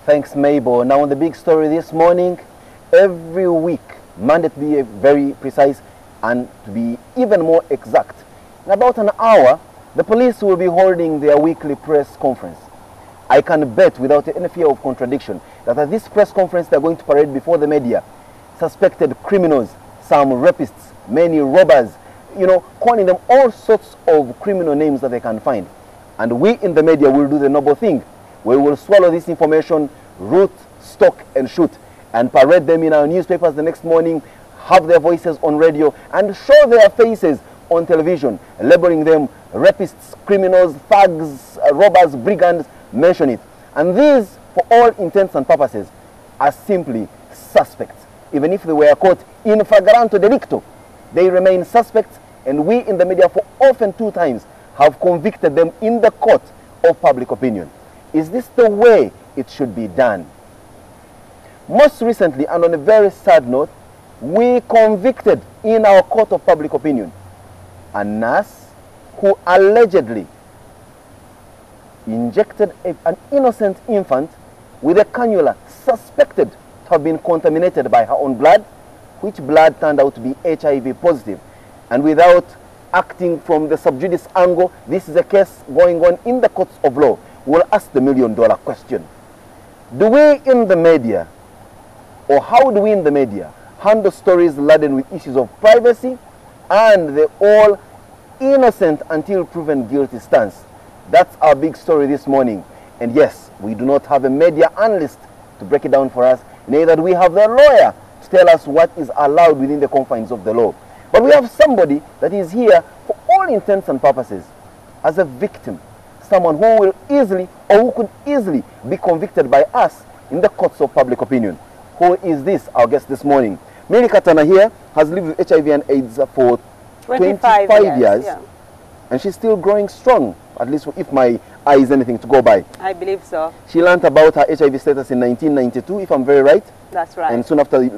Thanks, Mabel. Now on the big story this morning, every week, Monday to be very precise and to be even more exact, in about an hour, the police will be holding their weekly press conference. I can bet without any fear of contradiction that at this press conference they're going to parade before the media suspected criminals, some rapists, many robbers, calling them all sorts of criminal names that they can find. And we in the media will do the noble thing. We will swallow this information, root, stock, and shoot, and parade them in our newspapers the next morning, have their voices on radio, and show their faces on television, labeling them rapists, criminals, thugs, robbers, brigands, mention it. And these, for all intents and purposes, are simply suspects. Even if they were caught in flagranto delicto, they remain suspects, and we in the media for often 2 times have convicted them in the court of public opinion. Is this the way it should be done? Most recently, and on a very sad note, we convicted in our court of public opinion a nurse who allegedly injected an innocent infant with a cannula suspected to have been contaminated by her own blood, which blood turned out to be HIV positive. And without acting from the sub judice angle, this is a case going on in the courts of law. We'll ask the million-dollar question. Do we in the media, or how do we in the media, handle stories laden with issues of privacy and the all innocent until proven guilty stance? That's our big story this morning. And yes, we do not have a media analyst to break it down for us, neither do we have the lawyer to tell us what is allowed within the confines of the law. But we have somebody that is here for all intents and purposes as a victim, someone who will easily, or who could easily be convicted by us in the courts of public opinion. Who is this? Our guest this morning. Mary Katana here has lived with HIV and AIDS for 25 years. Yeah. And she's still growing strong, at least if my eye is anything to go by. I believe so. She learned about her HIV status in 1992, if I'm very right. That's right. And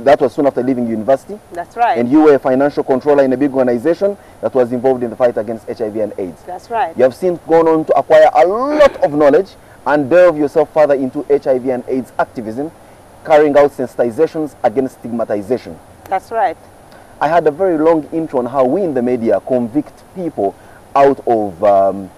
that was soon after leaving university. That's right. And you were a financial controller in a big organization that was involved in the fight against HIV and AIDS. That's right. You have since gone on to acquire a lot of knowledge and delve yourself further into HIV and AIDS activism, carrying out sensitizations against stigmatization. That's right. I had a very long intro on how we in the media convict people out of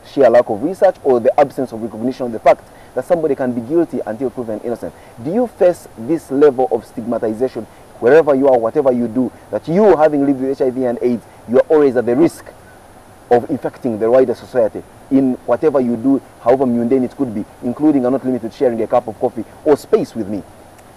sheer lack of research or the absence of recognition of the fact that somebody can be guilty until proven innocent. Do you face this level of stigmatization wherever you are, whatever you do, that you, having lived with HIV and AIDS, you are always at the risk of infecting the wider society in whatever you do, however mundane it could be, including and not limited to sharing a cup of coffee or space with me?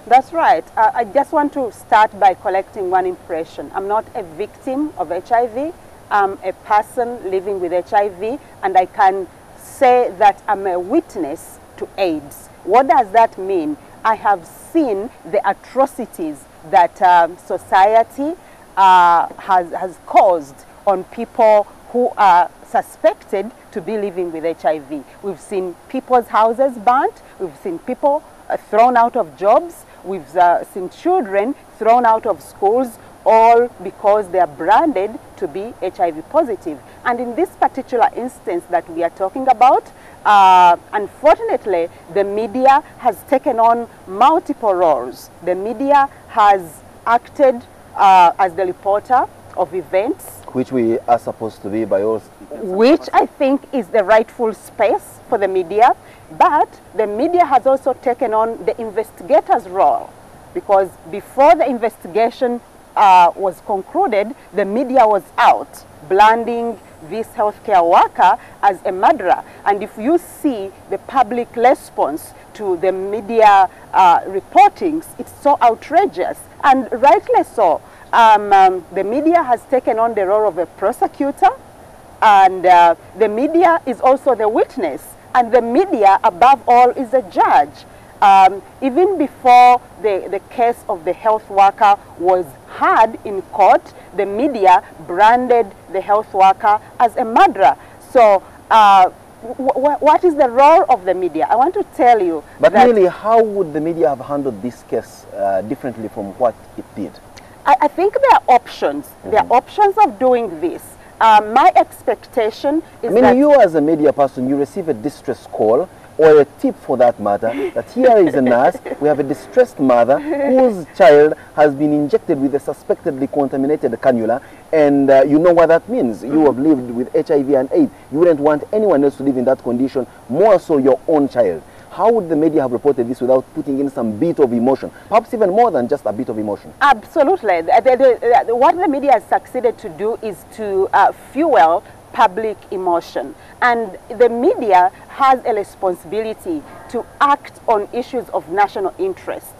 That's right. I just want to start by collecting one impression. I'm not a victim of HIV. I'm a person living with HIV, and I can say that I'm a witness to AIDS. What does that mean? I have seen the atrocities that society has caused on people who are suspected to be living with HIV. We've seen people's houses burnt. We've seen people thrown out of jobs. We've seen children thrown out of schools, all because they are branded to be HIV positive. And in this particular instance that we are talking about, unfortunately, the media has taken on multiple roles. The media has acted as the reporter of events, which we are supposed to be by all. Which I think is the rightful space for the media. But the media has also taken on the investigator's role, because before the investigation was concluded, the media was out branding this healthcare worker as a murderer. And if you see the public response to the media reportings, it's so outrageous, and rightly so. The media has taken on the role of a prosecutor, and the media is also the witness, and the media, above all, is a judge. Even before the case of the health worker was heard in court, the media branded the health worker as a murderer. So what is the role of the media? I want to tell you. But really, how would the media have handled this case differently from what it did? I think there are options. Mm-hmm. There are options of doing this. My expectation is that... you as a media person, you receive a distress call or a tip for that matter, that here is a nurse, we have a distressed mother whose child has been injected with a suspectedly contaminated cannula, and you know what that means. You have lived with HIV and AIDS. You wouldn't want anyone else to live in that condition, more so your own child. How would the media have reported this without putting in some bit of emotion? Perhaps even more than just a bit of emotion. Absolutely. What the media has succeeded to do is to fuel public emotion. And the media has a responsibility to act on issues of national interest,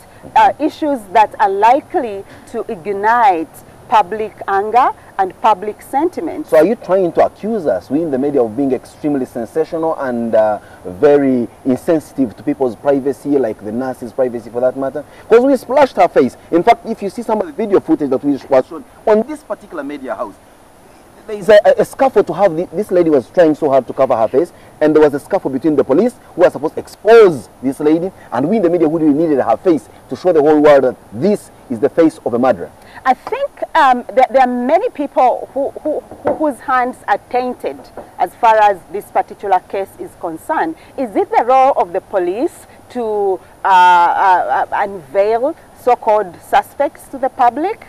issues that are likely to ignite public anger and public sentiment. So are you trying to accuse us, we in the media, of being extremely sensational and very insensitive to people's privacy, like the nurse's privacy for that matter? Because we splashed her face. In fact, if you see some of the video footage that was shown on this particular media house, there is a scuffle to have this lady was trying so hard to cover her face, and there was a scuffle between the police who are supposed to expose this lady and we in the media who really needed her face to show the whole world that this is the face of a murderer. I think there are many people whose hands are tainted as far as this particular case is concerned. Is it the role of the police to unveil so-called suspects to the public?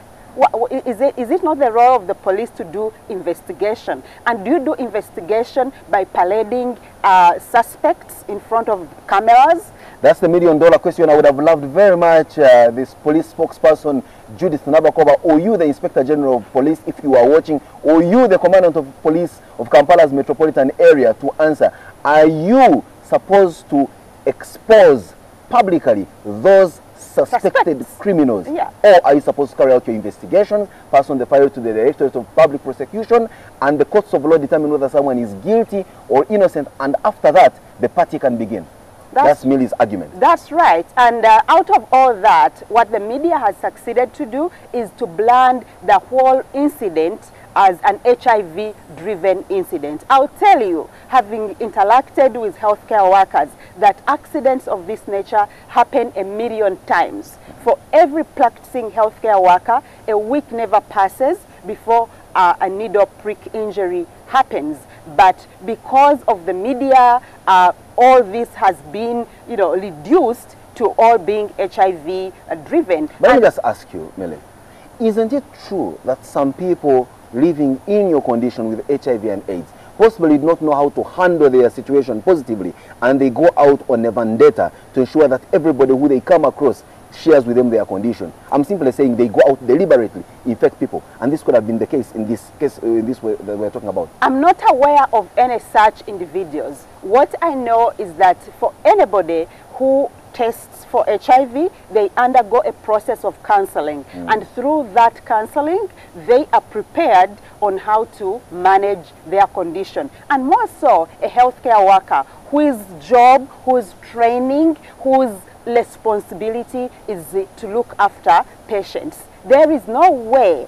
Is it not the role of the police to do investigation? And do you do investigation by parading suspects in front of cameras? That's the $1,000,000 question. I would have loved very much this police spokesperson, Judith Nabakoba, or you, the Inspector General of Police, if you are watching, or you, the Commandant of Police of Kampala's metropolitan area, to answer. Are you supposed to expose publicly those suspected criminals? Yeah. Or are you supposed to carry out your investigation, pass on the file to the Directorate of Public Prosecution, and the courts of law determine whether someone is guilty or innocent, and after that, the party can begin? That's Millie's argument. That's right. And out of all that, what the media has succeeded to do is to blend the whole incident as an HIV-driven incident. I'll tell you, having interacted with healthcare workers, that accidents of this nature happen 1,000,000 times. For every practicing healthcare worker, a week never passes before a needle prick injury happens. But because of the media, all this has been, reduced to all being HIV-driven. But let me just ask you, Millie, isn't it true that some people living in your condition with HIV and AIDS possibly do not know how to handle their situation positively, and they go out on a vendetta to ensure that everybody who they come across shares with them their condition? I'm simply saying they go out deliberately, infect people, and this could have been the case in this way that we're talking about. I'm not aware of any such individuals. What I know is that for anybody who tests for HIV, they undergo a process of counseling, and through that counseling, they are prepared on how to manage their condition. And more so, a healthcare worker whose job, whose training, whose responsibility is to look after patients. There is no way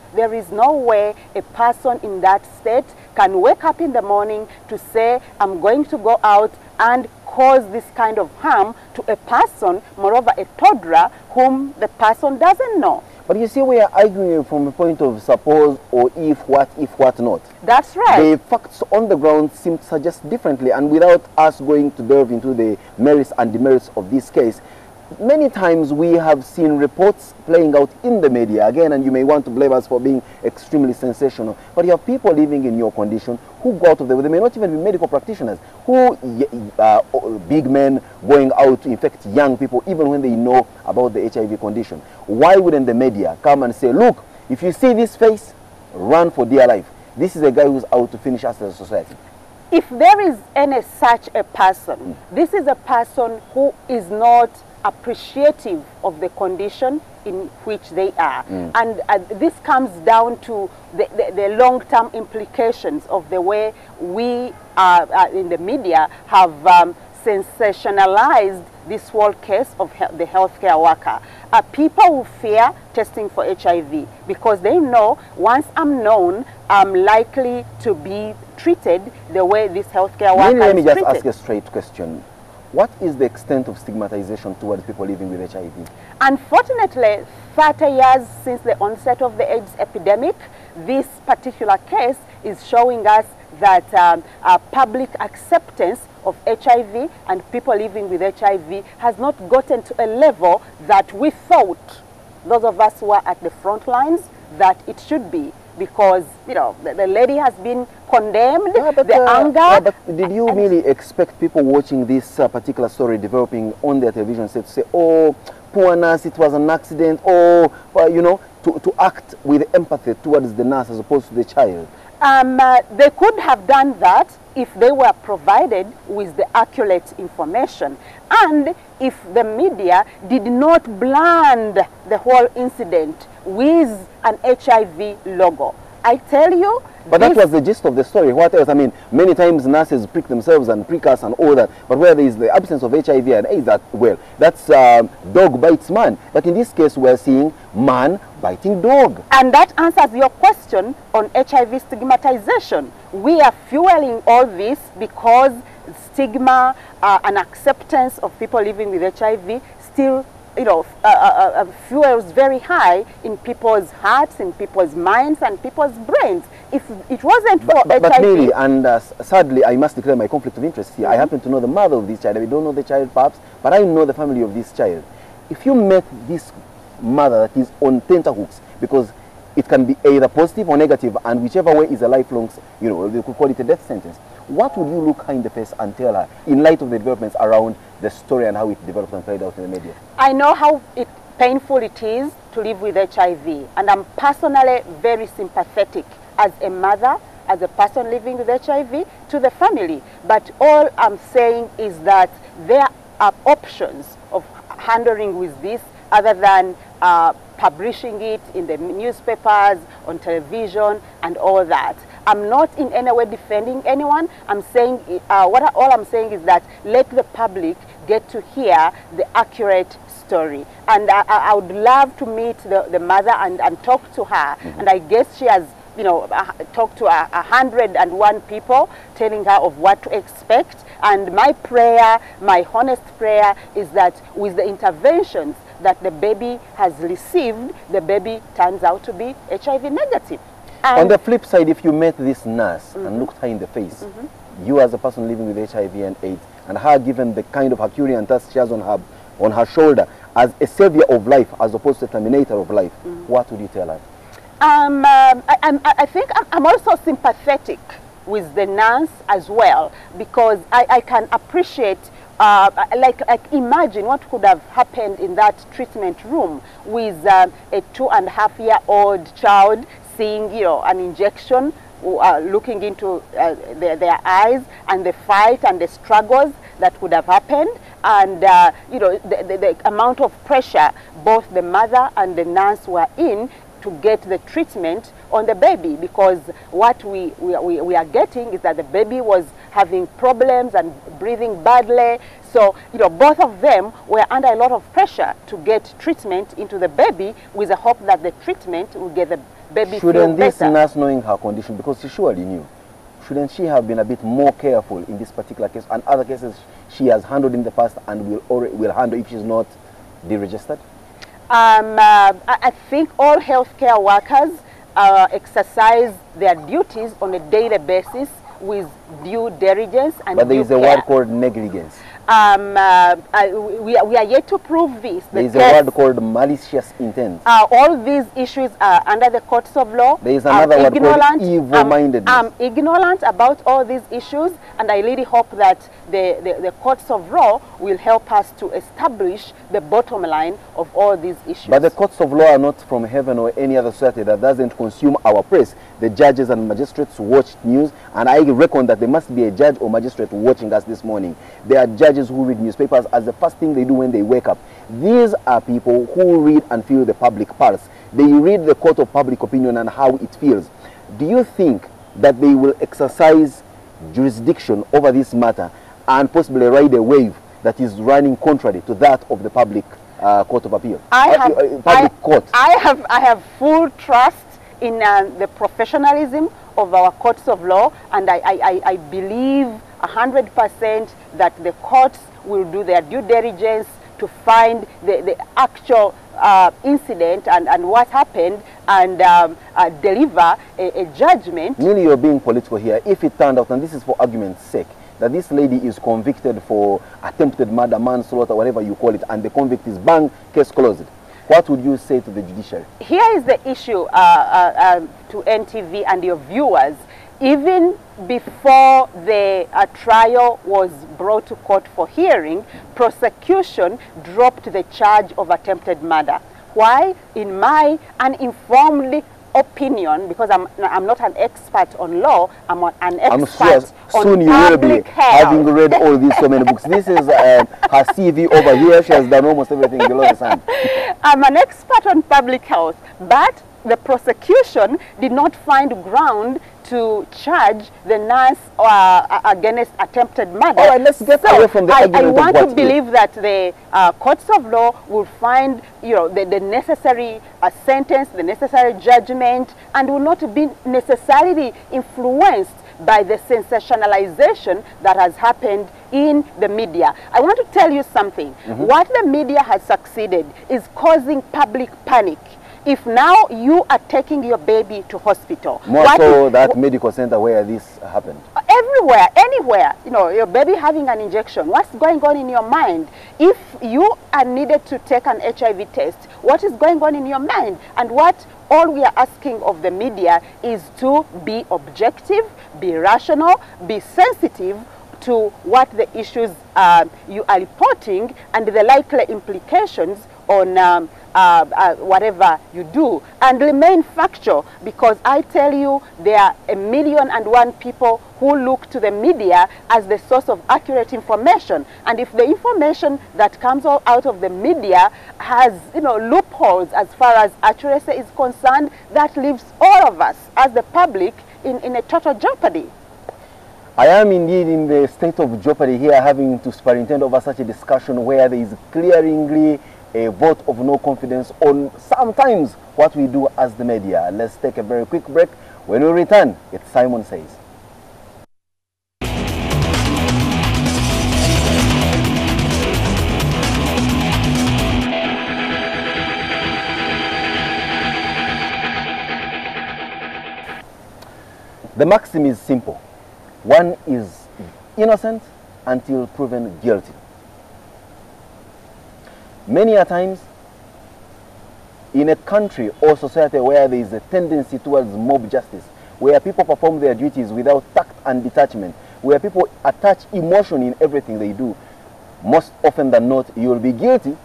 a person in that state can wake up in the morning to say, I'm going to go out and cause this kind of harm to a person, moreover a toddler, whom the person doesn't know. But you see, we are arguing from a point of suppose or if what not. That's right. The facts on the ground seem to suggest differently, and without us going to delve into the merits and demerits of this case, many times we have seen reports playing out in the media, again, and you may want to blame us for being extremely sensational, but you have people living in your condition who go out of the way. They may not even be medical practitioners, who big men going out to infect young people even when they know about the HIV condition. Why wouldn't the media come and say, look, if you see this face, run for dear life. This is a guy who's out to finish us as a society. If there is any such a person, this is a person who is not appreciative of the condition in which they are. And this comes down to the long-term implications of the way we in the media have sensationalized this whole case of the healthcare worker. People who fear testing for HIV because they know once I'm known, I'm likely to be treated the way this healthcare worker is treated. Let me just ask a straight question. What is the extent of stigmatization towards people living with HIV? Unfortunately, 30 years since the onset of the AIDS epidemic, this particular case is showing us that public acceptance of HIV and people living with HIV has not gotten to a level that we thought, those of us who are at the front lines, that it should be. Because, you know, the lady has been condemned, anger. Yeah, but did you really expect people watching this particular story developing on their television set to say, oh, poor nurse, it was an accident, or, you know, to act with empathy towards the nurse as opposed to the child? They could have done that if they were provided with the accurate information, and if the media did not bland the whole incident with an HIV logo. I tell you. But that was the gist of the story. What else? I mean, many times nurses prick themselves and prick us and all that. But where there is the absence of HIV and AIDS, that's dog bites man. But in this case, we're seeing man biting dog. And that answers your question on HIV stigmatization. We are fueling all this because stigma and acceptance of people living with HIV still, you know, fuels very high in people's hearts, in people's minds, and people's brains. If it wasn't for HIV... But really, and sadly, I must declare my conflict of interest here. I happen to know the mother of this child. I don't know the child perhaps, but I know the family of this child. If you met this mother that is on tenterhooks, because it can be either positive or negative, and whichever way is a lifelong, you know, they could call it a death sentence. What would you look her in the face and tell her in light of the developments around the story and how it developed and played out in the media? I know how painful it is to live with HIV, and I'm personally very sympathetic as a mother, as a person living with HIV, to the family. But all I'm saying is that there are options of handling with this other than publishing it in the newspapers, on television, and all that. I'm not in any way defending anyone. I'm saying, all I'm saying is that let the public get to hear the accurate story. And I would love to meet the mother and talk to her. Mm-hmm. And I guess she has, you know, talked to 101 people, telling her of what to expect. And my prayer, my honest prayer, is that with the interventions that the baby has received, the baby turns out to be HIV negative. And on the flip side, if you met this nurse and looked her in the face, you as a person living with HIV and AIDS, and her given the kind of Herculean task she has on her shoulder as a savior of life as opposed to a terminator of life, what would you tell her? I think I'm also sympathetic with the nurse as well, because I can appreciate, like imagine what could have happened in that treatment room with a 2.5-year-old child seeing, you know, an injection, looking into their eyes, and the fight and the struggles that would have happened, and you know, the amount of pressure both the mother and the nurse were in to get the treatment on the baby, because what we are getting is that the baby was having problems and breathing badly. So, you know, both of them were under a lot of pressure to get treatment into the baby with the hope that the treatment will get the baby feel better. Shouldn't this nurse, knowing her condition, because she surely knew, shouldn't she have been a bit more careful in this particular case and other cases she has handled in the past and will handle if she's not deregistered? I think all healthcare workers exercise their duties on a daily basis with due diligence and but there is a word called negligence. We are yet to prove this. There is a word called malicious intent. All these issues are under the courts of law. There is another word called evil-mindedness. I'm ignorant about all these issues, and I really hope that the courts of law will help us to establish the bottom line of all these issues. But the courts of law are not from heaven or any other society that doesn't consume our press. The judges and magistrates watch news, and I reckon that there must be a judge or magistrate watching us this morning. There are judges who read newspapers as the first thing they do when they wake up. These are people who read and feel the public pulse. They read the court of public opinion and how it feels. Do you think that they will exercise jurisdiction over this matter and possibly ride a wave that is running contrary to that of the public court of appeal? I have full trust in the professionalism of our courts of law, and I believe 100% that the courts will do their due diligence to find the actual incident and what happened, and deliver a judgment. Really, you're being political here. If it turned out, and this is for argument's sake, that this lady is convicted for attempted murder, manslaughter, whatever you call it, and the convict is bang, case closed, what would you say to the judiciary? Here is the issue to NTV and your viewers. Even before the trial was brought to court for hearing, prosecution dropped the charge of attempted murder. Why? In my uninformed opinion, because I'm not an expert on law, I'm an expert on soon you will be public health. having read all these so many books. This is her CV over here. She has done almost everything below the sun. I'm an expert on public health, but the prosecution did not find ground to charge the nurse against attempted murder. All right, let's get away from the argument. I want to believe that the courts of law will find, the necessary sentence, the necessary judgment, and will not be necessarily influenced by the sensationalization that has happened in the media. I want to tell you something. What the media has succeeded is causing public panic. If now you are taking your baby to hospital, more so that medical center where this happened, everywhere, anywhere, your baby having an injection, what's going on in your mind? If you are needed to take an HIV test, what is going on in your mind? And what all we are asking of the media is to be objective, be rational, be sensitive to what the issues you are reporting and the likely implications on whatever you do, and remain factual, because I tell you there are 1,000,001 people who look to the media as the source of accurate information, and if the information that comes out of the media has loopholes as far as accuracy is concerned, that leaves all of us as the public in a total jeopardy. I am indeed in the state of jeopardy here, having to superintend over such a discussion where there is clearingly a vote of no confidence on sometimes what we do as the media. Let's take a very quick break. When we return, it's Simon Says. The maxim is simple. One is innocent until proven guilty. Many a times, in a country or society where there is a tendency towards mob justice, where people perform their duties without tact and detachment, where people attach emotion in everything they do, most often than not, you will be guilty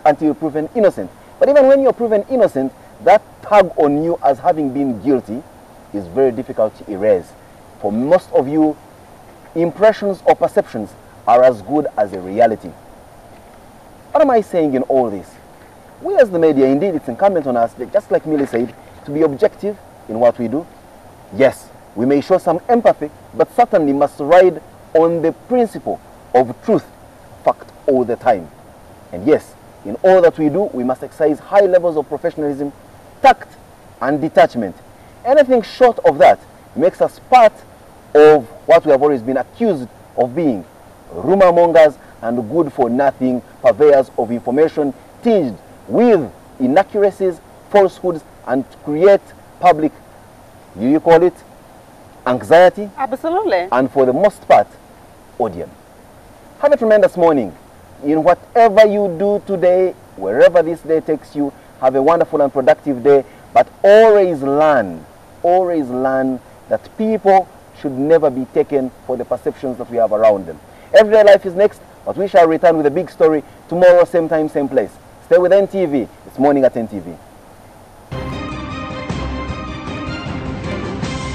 until you're proven innocent. But even when you're proven innocent, that tag on you as having been guilty is very difficult to erase. For most of you, impressions or perceptions are as good as a reality. What am I saying in all this? We as the media, indeed, it's incumbent on us, just like Millie said, to be objective in what we do. Yes, we may show some empathy, but certainly must ride on the principle of truth, fact all the time. And yes, in all that we do, we must exercise high levels of professionalism, tact, and detachment. Anything short of that makes us part of what we have always been accused of being: rumor mongers and good-for-nothing purveyors of information tinged with inaccuracies, falsehoods, and create public, you call it, anxiety? Absolutely. And for the most part, odium. Have a tremendous morning. In whatever you do today, wherever this day takes you, have a wonderful and productive day, but always learn that people should never be taken for the perceptions that we have around them. Everyday life is next, but we shall return with a big story tomorrow, same time, same place. Stay with NTV. It's Morning at NTV.